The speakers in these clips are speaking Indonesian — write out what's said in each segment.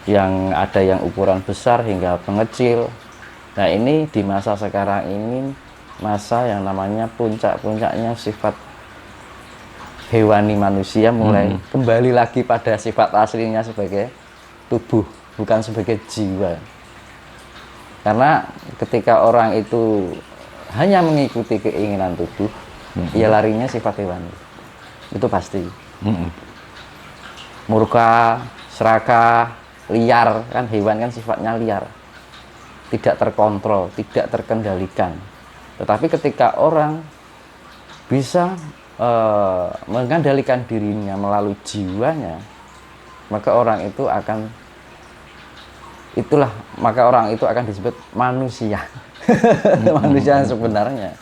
yang ada yang ukuran besar hingga mengecil. Nah, ini di masa sekarang ini masa yang namanya puncak-puncaknya sifat hewani manusia mulai kembali lagi pada sifat aslinya sebagai tubuh, bukan sebagai jiwa. Karena ketika orang itu hanya mengikuti keinginan tubuh, ya larinya sifat hewani. Itu pasti. Murka, serakah, liar, kan hewan kan sifatnya liar. Tidak terkontrol, tidak terkendalikan. Tetapi ketika orang bisa mengendalikan dirinya melalui jiwanya, maka orang itu akan disebut manusia. Manusia yang sebenarnya.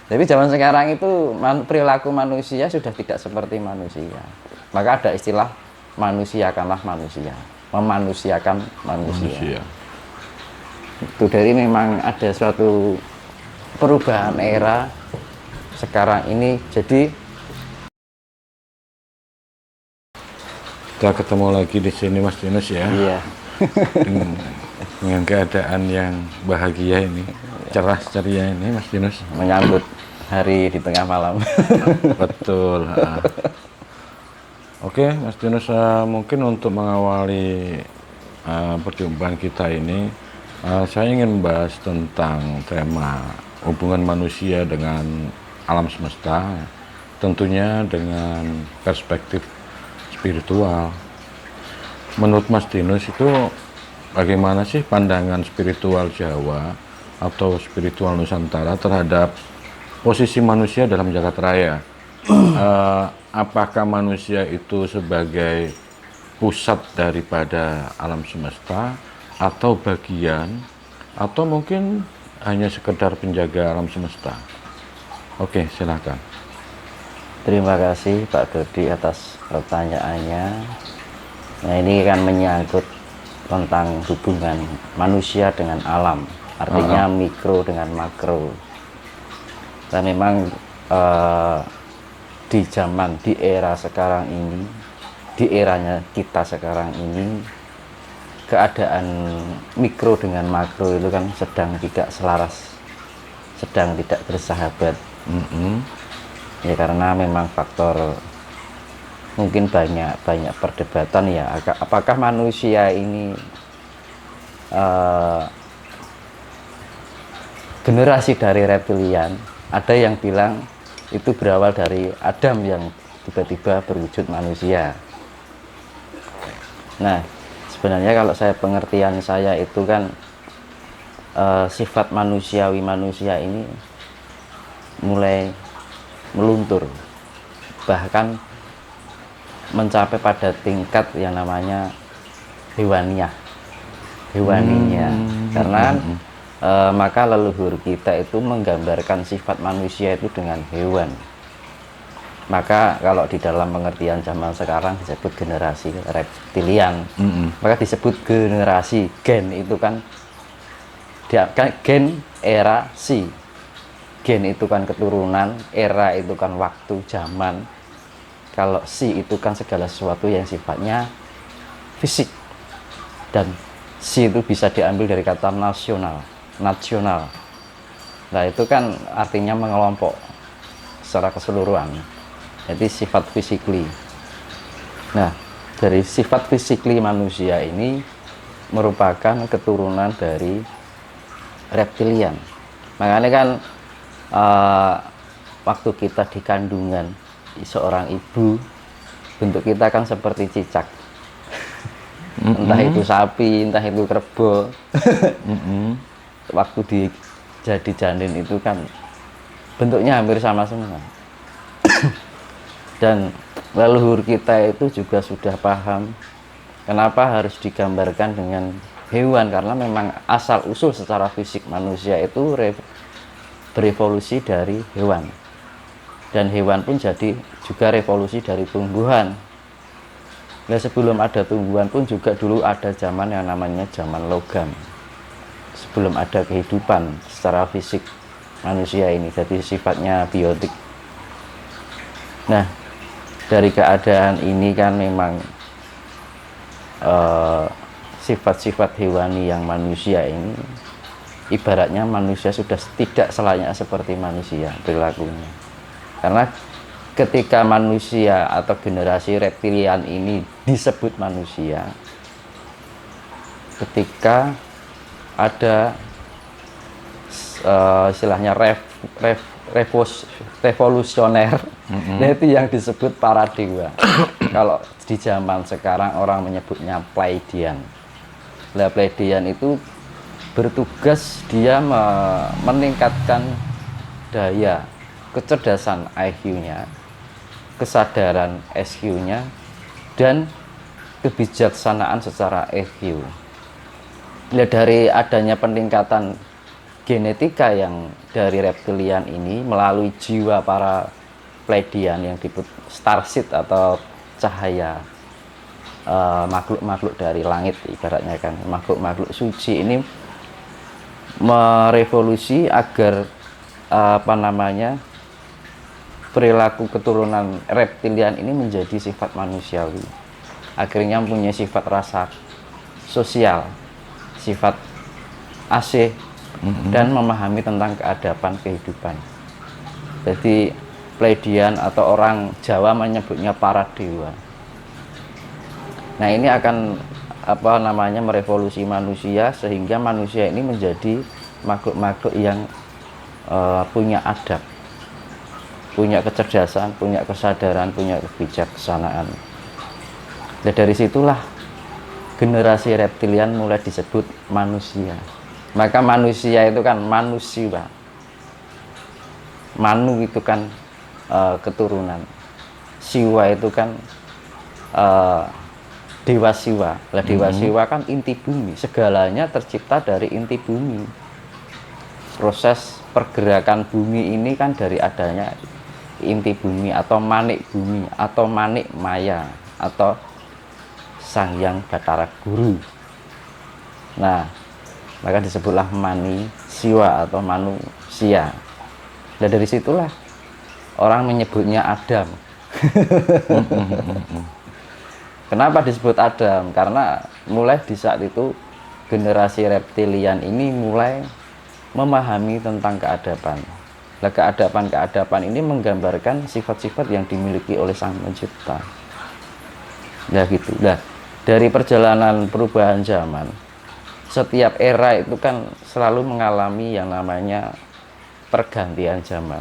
Tapi zaman sekarang itu perilaku manusia sudah tidak seperti manusia. Maka ada istilah manusiakanlah manusia, memanusiakan manusia. Itu dari memang ada suatu perubahan era sekarang ini. Jadi kita ketemu lagi di sini Mas Dinus ya. iya. dengan keadaan yang bahagia ini, cerah ceria ini Mas Dinus, Menyambut hari di tengah malam. betul. Oke Mas Dinus, mungkin untuk mengawali perjumpaan kita ini, saya ingin membahas tentang tema hubungan manusia dengan alam semesta, tentunya dengan perspektif spiritual. Menurut Mas Dinus itu bagaimana sih pandangan spiritual Jawa atau spiritual Nusantara terhadap posisi manusia dalam jagat raya? Apakah manusia itu sebagai pusat daripada alam semesta, atau bagian, atau mungkin hanya sekedar penjaga alam semesta? Oke, silakan. Terima kasih Pak Dodi atas pertanyaannya. Nah, ini kan menyangkut tentang hubungan manusia dengan alam, artinya mikro dengan makro. Dan memang di era sekarang ini, di eranya kita sekarang ini, keadaan mikro dengan makro itu kan sedang tidak selaras, sedang tidak bersahabat. Ya karena memang faktor mungkin banyak perdebatan ya, apakah manusia ini generasi dari reptilian. Ada yang bilang itu berawal dari Adam yang tiba-tiba berwujud manusia. Nah, sebenarnya kalau pengertian saya itu kan sifat manusia ini mulai meluntur, bahkan mencapai pada tingkat yang namanya hewaninya. Karena maka leluhur kita itu menggambarkan sifat manusia itu dengan hewan. Maka kalau di dalam pengertian zaman sekarang disebut generasi reptilian, maka disebut generasi. Gen itu kan gen era si. Gen itu kan keturunan, era itu kan waktu, zaman. Kalau si itu kan segala sesuatu yang sifatnya fisik. Dan si itu bisa diambil dari kata nasional. Nah, itu kan artinya mengelompok secara keseluruhan. Jadi sifat fisikly. Nah, dari sifat fisikly manusia ini merupakan keturunan dari reptilian. Makanya kan waktu kita di kandungan seorang ibu, bentuk kita kan seperti cicak. Entah itu sapi, entah itu kerbau. Waktu jadi janin itu kan bentuknya hampir sama semua. Dan leluhur kita itu juga sudah paham kenapa harus digambarkan dengan hewan, karena memang asal usul secara fisik manusia itu berevolusi dari hewan, dan hewan pun jadi juga revolusi dari tumbuhan. Nah, sebelum ada tumbuhan pun juga dulu ada zaman yang namanya zaman logam, sebelum ada kehidupan secara fisik manusia ini, jadi sifatnya biotik. Nah, dari keadaan ini kan memang sifat-sifat hewani yang manusia ini, ibaratnya manusia sudah tidak selayaknya seperti manusia perilakunya. Karena ketika manusia atau generasi reptilian ini disebut manusia, ketika ada istilahnya revolusioner, nah itu yang disebut para dewa. Kalau di zaman sekarang orang menyebutnya Pleiadian. Nah, Pleiadian itu bertugas dia meningkatkan daya kecerdasan IQ-nya, kesadaran SQ-nya, dan kebijaksanaan secara EQ. Nah, dari adanya peningkatan genetika yang dari reptilian ini melalui jiwa para Pleiadian yang disebut starseed atau cahaya makhluk-makhluk dari langit, ibaratnya kan makhluk-makhluk suci ini merevolusi agar perilaku keturunan reptilian ini menjadi sifat manusiawi, akhirnya mempunyai sifat rasa sosial, sifat asih, dan memahami tentang keadaban kehidupan. Jadi Pleiadian atau orang Jawa menyebutnya para dewa. Nah, ini akan merevolusi manusia sehingga manusia ini menjadi makhluk-makhluk yang punya adab, punya kecerdasan, punya kesadaran, punya kebijaksanaan. Dan dari situlah generasi reptilian mulai disebut manusia. Maka manusia itu kan manusia. Manu itu kan keturunan. Siwa itu kan dewa siwa. Lah dewa siwa kan inti bumi. Segalanya tercipta dari inti bumi. Proses pergerakan bumi ini kan dari adanya inti bumi atau manik bumi atau manik maya atau Sang Hyang Batara Guru. Nah, maka disebutlah mani siwa atau manusia. Dan dari situlah orang menyebutnya Adam. Kenapa disebut Adam? Karena mulai di saat itu generasi reptilian ini mulai memahami tentang keadaban. Nah, keadaban ini menggambarkan sifat-sifat yang dimiliki oleh Sang Pencipta. Nah, gitu. Nah, dari perjalanan perubahan zaman, setiap era itu kan selalu mengalami yang namanya pergantian zaman.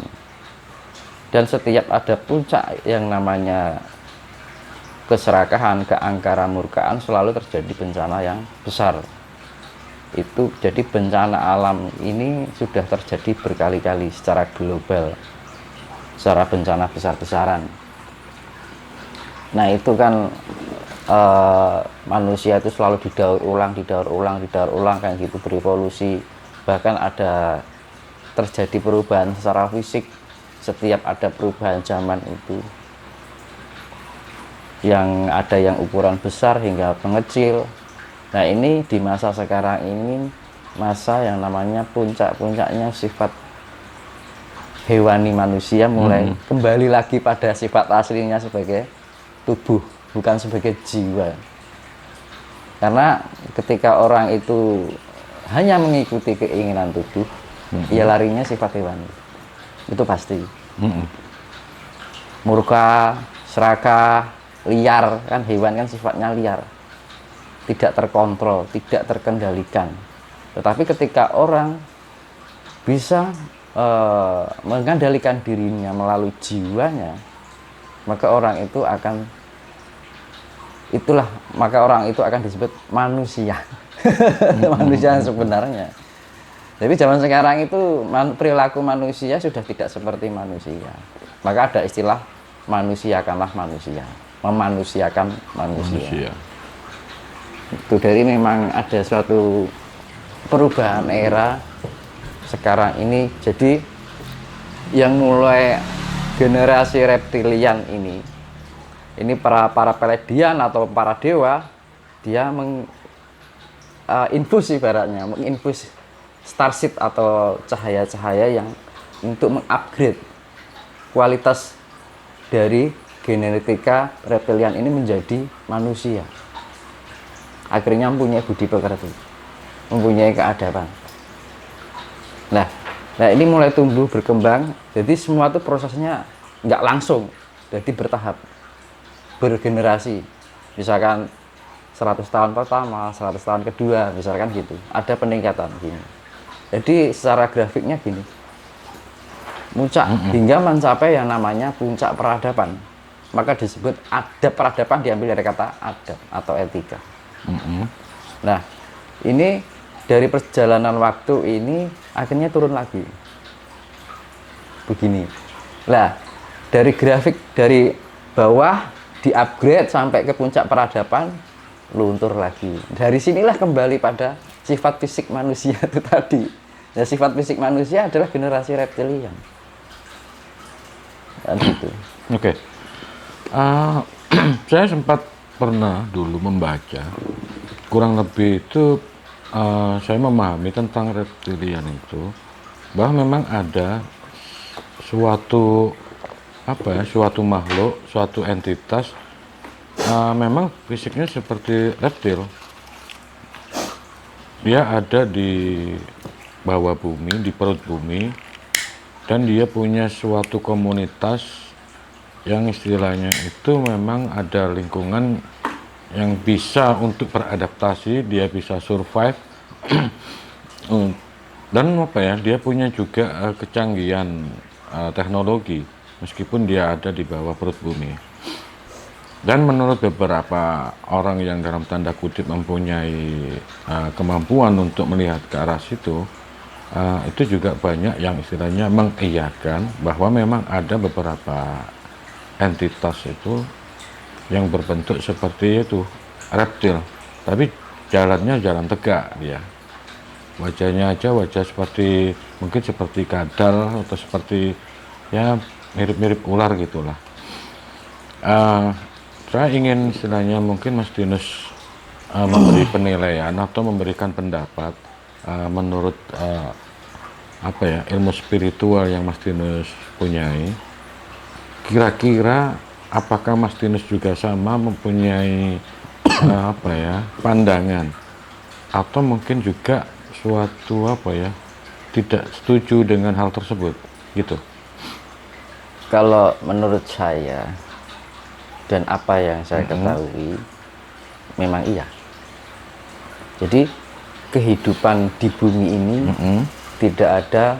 Dan setiap ada puncak yang namanya keserakahan, keangkaran, murkaan, selalu terjadi bencana yang besar. Itu jadi bencana alam ini sudah terjadi berkali-kali secara global, secara bencana besar-besaran. Nah, itu kan manusia itu selalu didaur ulang kayak gitu, berevolusi. Bahkan ada terjadi perubahan secara fisik setiap ada perubahan zaman itu, yang ada yang ukuran besar hingga mengecil. Nah, ini di masa sekarang ini masa yang namanya puncak-puncaknya sifat hewani manusia mulai kembali lagi pada sifat aslinya sebagai tubuh, bukan sebagai jiwa. Karena ketika orang itu hanya mengikuti keinginan tubuh, ya larinya sifat hewani. Itu pasti. Murka, serakah, liar, kan hewan kan sifatnya liar, tidak terkontrol, tidak terkendalikan. Tetapi ketika orang bisa mengendalikan dirinya melalui jiwanya, maka orang itu akan disebut manusia. Manusia yang sebenarnya. Tapi zaman sekarang itu perilaku manusia sudah tidak seperti manusia. Maka ada istilah manusiakanlah manusia, memanusiakan manusia. Itu dari memang ada suatu perubahan era sekarang ini. Jadi yang mulai generasi reptilian ini para Pleiadian atau para dewa, dia menginfus ibaratnya, menginfus starseed atau cahaya-cahaya yang untuk mengupgrade kualitas dari genetika reptilian ini menjadi manusia. akhirnya mempunyai budi pekerti, mempunyai keadaban. Nah ini mulai tumbuh berkembang, jadi semua itu prosesnya nggak langsung, jadi bertahap, bergenerasi. Misalkan 100 tahun pertama, 100 tahun kedua, misalkan gitu, ada peningkatan gini. Jadi secara grafiknya gini, puncak hingga mencapai yang namanya puncak peradaban. Maka disebut adab peradaban, diambil dari kata adab atau etika. Nah, ini dari perjalanan waktu ini akhirnya turun lagi. Begini. Nah, dari grafik dari bawah di-upgrade sampai ke puncak peradaban, luntur lagi. Dari sinilah kembali pada sifat fisik manusia itu tadi. Nah, sifat fisik manusia adalah generasi reptilian. Dan gitu. Oke. Saya sempat pernah dulu membaca, kurang lebih itu saya memahami tentang reptilian itu, bahwa memang ada suatu suatu makhluk, suatu entitas memang fisiknya seperti reptil. Dia ada di bawah bumi, di perut bumi, dan dia punya suatu komunitas yang istilahnya itu memang ada lingkungan yang bisa untuk beradaptasi, dia bisa survive dan dia punya juga kecanggihan teknologi meskipun dia ada di bawah perut bumi. Dan menurut beberapa orang yang dalam tanda kutip mempunyai kemampuan untuk melihat ke arah situ, itu juga banyak yang istilahnya mengiyakan bahwa memang ada beberapa entitas itu yang berbentuk seperti itu, reptil, tapi jalannya jalan tegak dia. Wajahnya aja wajah seperti, mungkin seperti kadal atau seperti ya mirip-mirip ular gitulah. Saya ingin istilahnya mungkin Mas Dinus memberi penilaian atau memberikan pendapat menurut ilmu spiritual yang Mas Dinus punyai. Kira-kira apakah Mas Dinus juga sama mempunyai pandangan atau mungkin juga suatu tidak setuju dengan hal tersebut gitu? Kalau menurut saya dan apa yang saya ketahui, memang iya. Jadi kehidupan di bumi ini tidak ada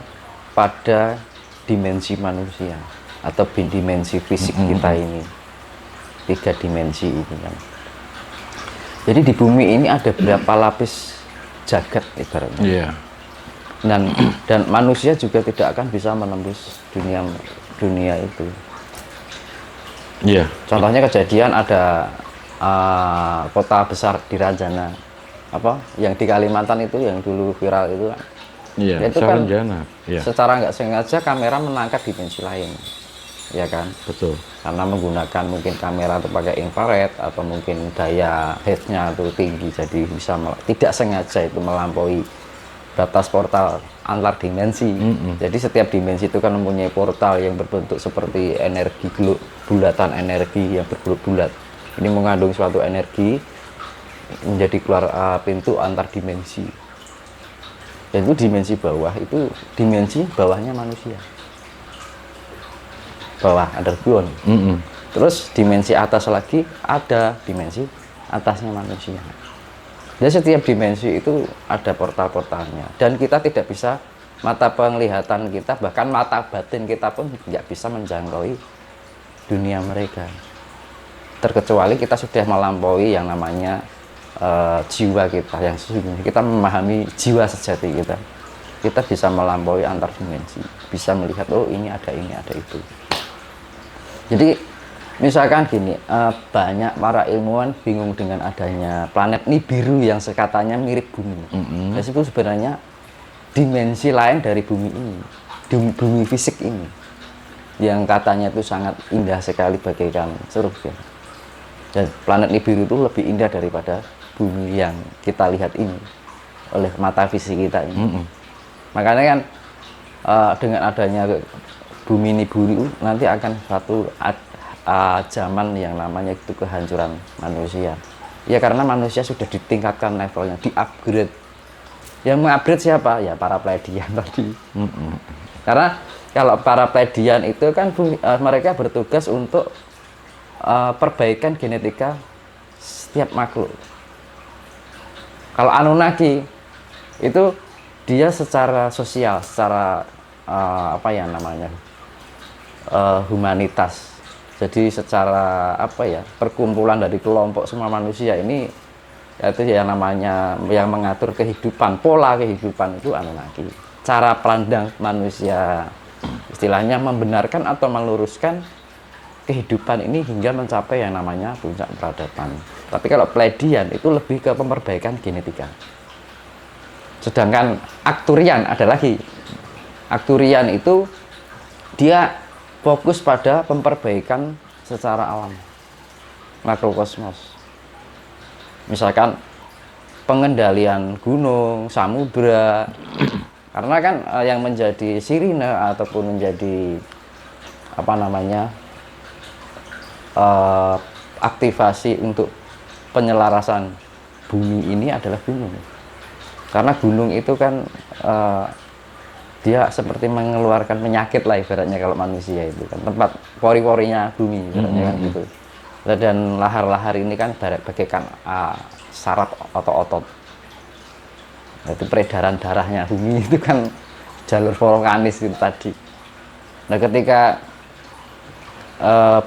pada dimensi manusia atau dimensi fisik kita ini, 3 dimensi ini kan. Jadi di bumi ini ada berapa lapis jagat ibaratnya. Yeah. Dan manusia juga tidak akan bisa menembus dunia itu. Yeah. Contohnya kejadian ada kota besar di Ranjana, yang di Kalimantan itu yang dulu viral itu kan. Iya, itu kan secara nggak sengaja kamera menangkap dimensi lain, ya kan? Betul. Karena menggunakan mungkin kamera atau pakai infrared atau mungkin daya headnya itu tinggi, jadi bisa tidak sengaja itu melampaui batas portal antar dimensi. Jadi setiap dimensi itu kan mempunyai portal yang berbentuk seperti energi bulatan energi yang berbulat. Ini mengandung suatu energi menjadi keluar pintu antar dimensi. Dan itu dimensi bawah, itu dimensi bawahnya manusia, bawah underground. Terus dimensi atas lagi ada dimensi atasnya manusia. Jadi setiap dimensi itu ada portal-portalnya, dan kita tidak bisa, mata penglihatan kita bahkan mata batin kita pun tidak bisa menjangkau dunia mereka, terkecuali kita sudah melampaui yang namanya jiwa kita yang sesungguhnya. Kita memahami jiwa sejati kita bisa melampaui antar dimensi, bisa melihat ini ada itu. Jadi misalkan gini, banyak para ilmuwan bingung dengan adanya planet Nibiru yang sekatanya mirip bumi. Itu sebenarnya dimensi lain dari bumi ini, bumi fisik ini, yang katanya itu sangat indah sekali bagaikan surga. Dan planet Nibiru itu lebih indah daripada bumi yang kita lihat ini oleh mata fisik kita ini. Makanya kan dengan adanya bumi Nibiru nanti akan suatu zaman yang namanya itu kehancuran manusia. Ya karena manusia sudah ditingkatkan levelnya, di-upgrade. Yang mengupgrade siapa? Ya para pledian tadi. Karena kalau para pledian itu kan mereka bertugas untuk perbaikan genetika setiap makhluk. Kalau Anunnaki itu dia secara sosial, secara apa ya namanya, humanitas. Jadi secara apa ya, perkumpulan dari kelompok semua manusia ini, yaitu yang namanya yang mengatur kehidupan, pola kehidupan itu Anunnaki. Cara pandang manusia, istilahnya membenarkan atau meluruskan kehidupan ini hingga mencapai yang namanya puncak peradaban. Tapi kalau Pleiadian itu lebih ke perbaikan genetika. Sedangkan Arcturian ada lagi. Arcturian itu dia fokus pada perbaikan secara alam, makrokosmos. Misalkan pengendalian gunung, samudra. Karena kan yang menjadi sirine ataupun menjadi apa namanya aktivasi untuk penyelarasan bumi ini adalah gunung. Karena gunung itu kan dia seperti mengeluarkan penyakit lah ibaratnya kalau manusia itu kan, tempat pori-porinya bumi ibaratnya kan gitu. Dan lahar-lahar ini kan bagaikan saraf otot-otot. Itu peredaran darahnya bumi itu kan jalur vulkanis itu tadi. Nah ketika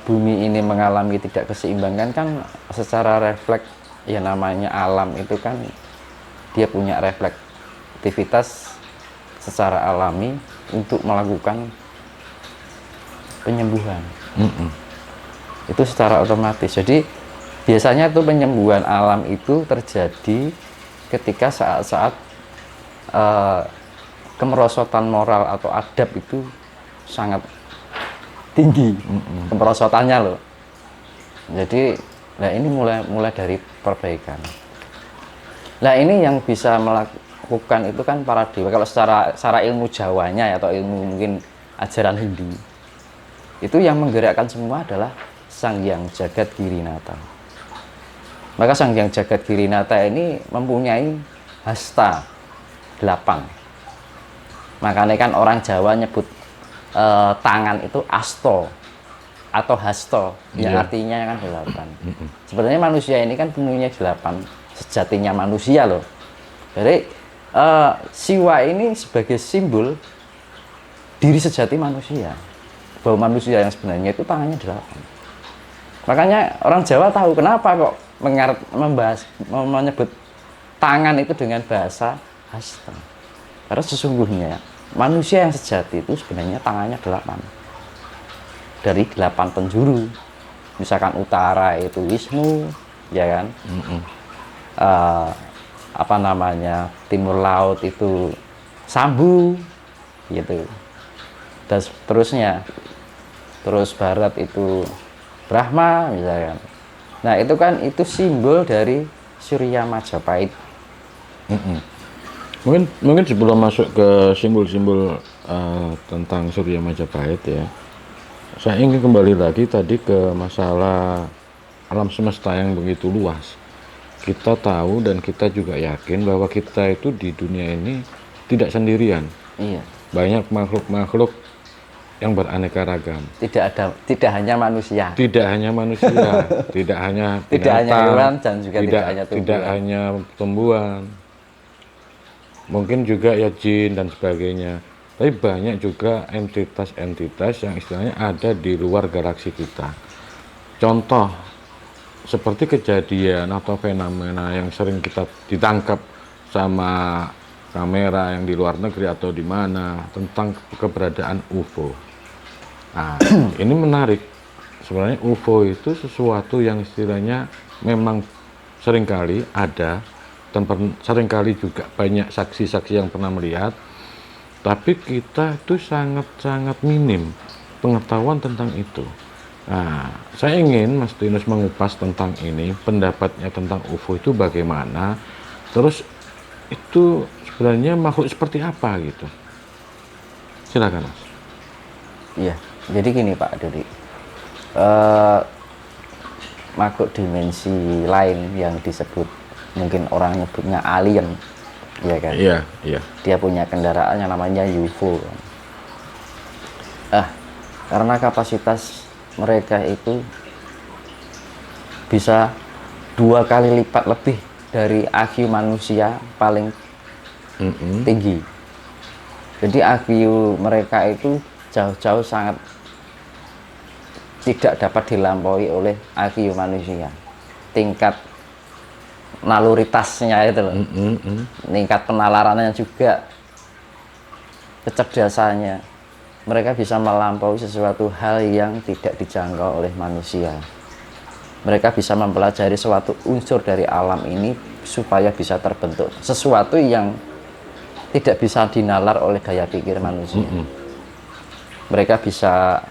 bumi ini mengalami tidak keseimbangan kan secara refleks ya namanya alam itu kan dia punya reflektivitas secara alami untuk melakukan penyembuhan. Itu secara otomatis. Jadi biasanya tuh penyembuhan alam itu terjadi ketika saat-saat kemerosotan moral atau adab itu sangat tinggi, kemerosotannya loh. Jadi, nah ini mulai dari perbaikan. Nah ini yang bisa melakukan itu kan para dewa. Kalau secara ilmu Jawanya atau ilmu mungkin ajaran Hindu, itu yang menggerakkan semua adalah Sang Hyang Jagat Girinata. Maka Sang Hyang Jagat Girinata ini mempunyai hasta 8. Makanya kan orang Jawa nyebut tangan itu asto atau hasto, yang artinya kan 8. Sebenarnya manusia ini kan punya 8 sejatinya manusia loh. Jadi Siwa ini sebagai simbol diri sejati manusia, bahwa manusia yang sebenarnya itu tangannya 8. Makanya orang Jawa tahu kenapa kok menyebut tangan itu dengan bahasa hasta. Karena sesungguhnya manusia yang sejati itu sebenarnya tangannya 8. Dari 8 penjuru. Misalkan utara itu Wisnu, ya kan? Apa namanya, timur laut itu Sambu, gitu. Dan seterusnya. Terus barat itu Brahma, misalkan. Nah itu kan itu simbol dari Surya Majapahit. Mungkin sebelum masuk ke simbol-simbol tentang Surya Majapahit ya, saya ingin kembali lagi tadi ke masalah alam semesta yang begitu luas. Kita tahu dan kita juga yakin bahwa kita itu di dunia ini tidak sendirian. Iya. Banyak makhluk-makhluk yang beraneka ragam. Tidak hanya manusia. Tidak hanya manusia, tidak hanya binatang, tidak hanya hewan dan juga tidak hanya tumbuhan. Tidak hanya tumbuhan. Mungkin juga ya jin dan sebagainya. Tapi banyak juga entitas-entitas yang istilahnya ada di luar galaksi kita. Contoh seperti kejadian atau fenomena yang sering kita ditangkap sama kamera yang di luar negeri atau di mana tentang keberadaan UFO. Nah, ini menarik. Sebenarnya UFO itu sesuatu yang istilahnya memang seringkali ada dan seringkali juga banyak saksi-saksi yang pernah melihat, tapi kita itu sangat-sangat minim pengetahuan tentang itu. Nah, saya ingin Mas Tinus mengupas tentang ini, pendapatnya tentang UFO itu bagaimana, terus itu sebenarnya makhluk seperti apa gitu. Silakan Mas. Iya, jadi gini Pak Dodi, makhluk dimensi lain yang disebut mungkin orang nyebutnya alien, ya kan? Iya, iya. Dia punya kendaraan yang namanya UFO. Karena kapasitas mereka itu bisa 2 kali lipat lebih dari IQ manusia paling tinggi. Jadi IQ mereka itu jauh-jauh sangat tidak dapat dilampaui oleh IQ manusia. Tingkat naluritasnya itu loh, tingkat penalarannya juga, kecerdasannya, mereka bisa melampaui sesuatu hal yang tidak dijangkau oleh manusia. Mereka bisa mempelajari suatu unsur dari alam ini supaya bisa terbentuk sesuatu yang tidak bisa dinalar oleh daya pikir manusia. Mereka bisa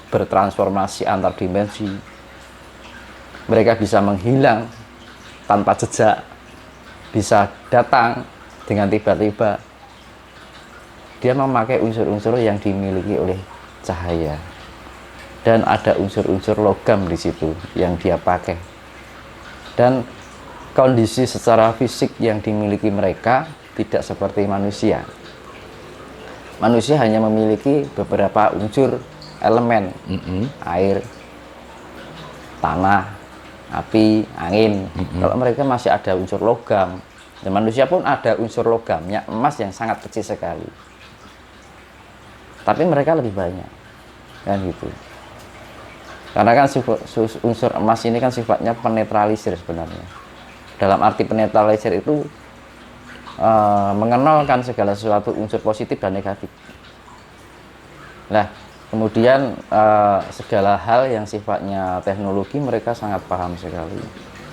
bertransformasi antar dimensi. Mereka bisa menghilang tanpa jejak, bisa datang dengan tiba-tiba. Dia memakai unsur-unsur yang dimiliki oleh cahaya, dan ada unsur-unsur logam di situ yang dia pakai. Dan kondisi secara fisik yang dimiliki mereka tidak seperti manusia. Manusia hanya memiliki beberapa unsur elemen, air, tanah, api, angin. Kalau mereka masih ada unsur logam, dan manusia pun ada unsur logamnya, emas yang sangat kecil sekali. Tapi mereka lebih banyak, kan gitu. Karena kan unsur emas ini kan sifatnya penetralisir sebenarnya. Dalam arti penetralisir itu mengenalkan segala sesuatu unsur positif dan negatif. Nah, kemudian segala hal yang sifatnya teknologi mereka sangat paham sekali,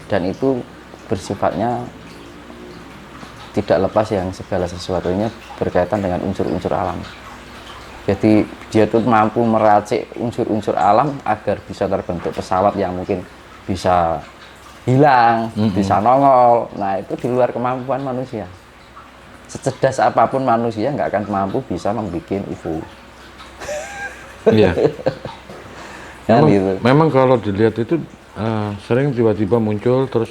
dan itu bersifatnya tidak lepas yang segala sesuatunya berkaitan dengan unsur-unsur alam. Jadi dia tuh mampu meracik unsur-unsur alam agar bisa terbentuk pesawat yang mungkin bisa hilang, bisa nongol. Nah, itu di luar kemampuan manusia. Secerdas apapun manusia nggak akan mampu bisa membuat UFO. Iya. Memang, gitu. Memang kalau dilihat itu sering tiba-tiba muncul terus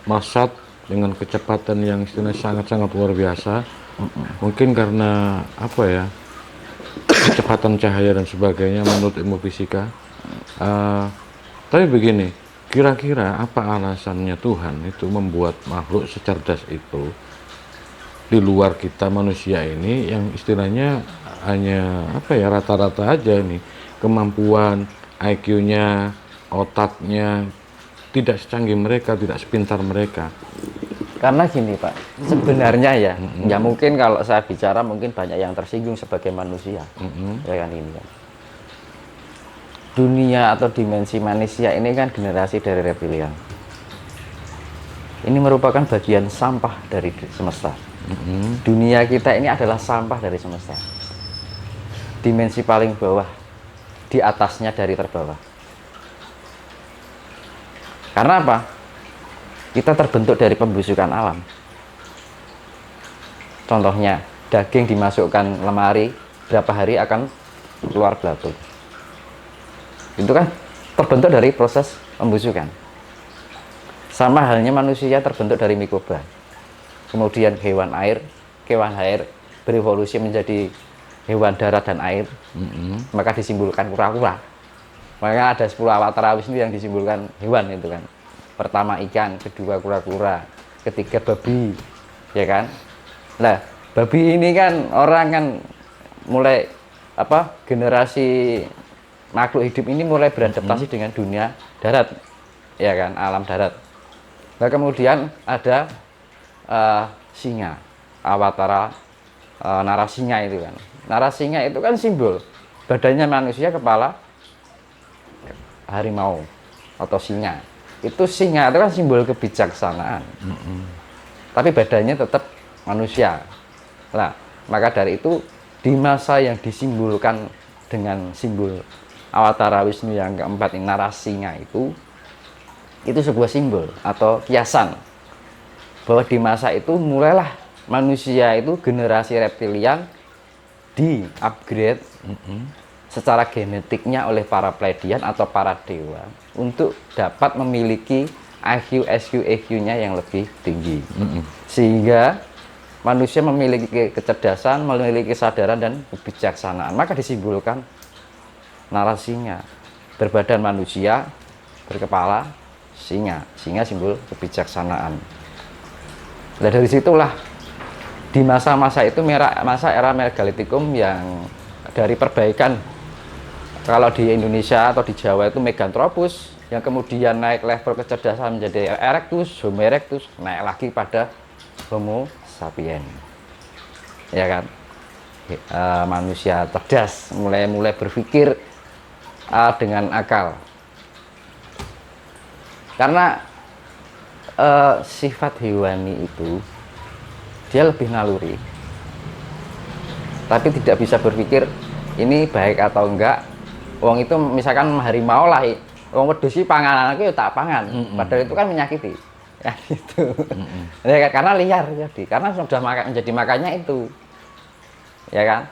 melesat dengan kecepatan yang istilahnya sangat-sangat luar biasa. Mungkin karena apa ya, kecepatan cahaya dan sebagainya menurut ilmu fisika. Tapi begini, kira-kira apa alasannya Tuhan itu membuat makhluk secerdas itu di luar kita manusia ini, yang istilahnya hanya apa ya, rata-rata aja nih kemampuan IQ-nya, otaknya tidak secanggih mereka, tidak sepintar mereka. Karena gini Pak, sebenarnya ya mungkin kalau saya bicara mungkin banyak yang tersinggung sebagai manusia, ya kan ini kan. Dunia atau dimensi manusia ini kan generasi dari reptilian. Ini merupakan bagian sampah dari semesta. Dunia kita ini adalah sampah dari semesta. Dimensi paling bawah, di atasnya dari terbawah. Karena apa? Kita terbentuk dari pembusukan alam. Contohnya, daging dimasukkan lemari, berapa hari akan keluar belatung. Itu kan terbentuk dari proses pembusukan. Sama halnya manusia terbentuk dari mikroba. Kemudian hewan air berevolusi menjadi hewan darat dan air, maka disimbolkan kura-kura. Maka ada 10 awatara Wisnu yang disimbolkan hewan itu kan. Pertama ikan, kedua kura-kura, ketiga babi, ya kan? Nah, babi ini kan orang kan mulai generasi makhluk hidup ini mulai beradaptasi dengan dunia darat, ya kan, alam darat. Nah, kemudian ada singa, awatara Narasinga itu kan. Narasinga itu kan simbol badannya manusia, kepala harimau atau singa. Itu singa itu kan simbol kebijaksanaan. Tapi badannya tetap manusia. Nah, maka dari itu di masa yang disimbolkan dengan simbol awatara Wisnu yang keempat ini, Narasinga itu sebuah simbol atau kiasan bahwa di masa itu mulailah manusia itu generasi reptilian di-upgrade secara genetiknya oleh para Pleiadian atau para dewa untuk dapat memiliki IQ, SQ, EQ-nya yang lebih tinggi. Sehingga manusia memiliki kecerdasan, memiliki kesadaran dan kebijaksanaan. Maka disimbolkan narasinya. Berbadan manusia, berkepala singa. Singa simbol kebijaksanaan. Nah, dari situlah di masa-masa itu, masa era megalitikum yang dari perbaikan, kalau di Indonesia atau di Jawa itu Meganthropus, yang kemudian naik level kecerdasan menjadi Erectus, Homo erectus, naik lagi pada Homo sapiens, ya kan? Manusia cerdas, mulai berpikir dengan akal, karena sifat hewani itu dia lebih naluri, tapi tidak bisa berpikir ini baik atau enggak. Wong itu misalkan harimau lah, wong wedhus iki panganan aku ya tak pangan, padahal itu kan menyakiti, ya gitu. Ya, karena liar jadi, karena sudah menjadi makannya itu, ya kan.